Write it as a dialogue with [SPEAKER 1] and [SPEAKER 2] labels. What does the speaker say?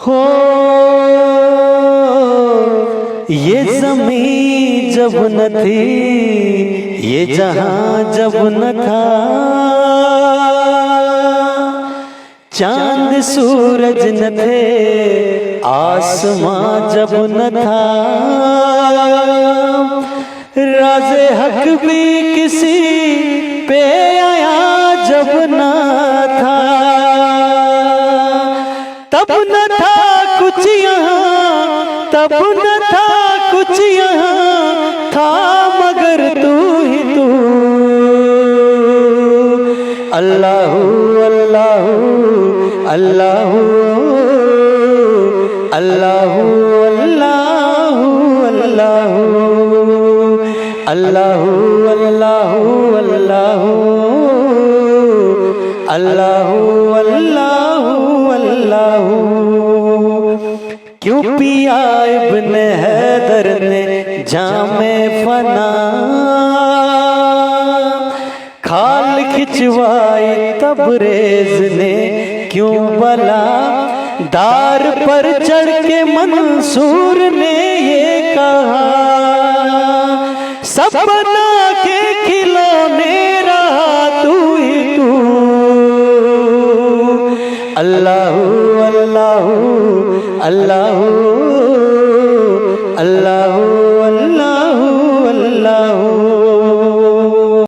[SPEAKER 1] हो ये ज़मीं जब न थी, ये जहां जब न था, चांद सूरज न थे, आसमां जब न था, राज़े हक भी किसी पे आया जब न था, तब न था कुछ यहाँ, तब न था कुछ यहाँ, था मगर तू ही तू। अल्लाहू अल्लाहू अल्लाहू अल्लाहू अल्लाहू अल्लाहू अल्लाहू अल्लाहू अल्लाहू अल्लाहू अल्लाहू। क्यों पिया इब्ने हैदर ने जामे फना, खाल खिंचवाई तबरेज ने क्यों बला, दार पर चढ़ के मंसूर ने ये कहा, सपना के खिलौने रहा तू ही तू। अल्लाहू अल्लाहू अल्लाहू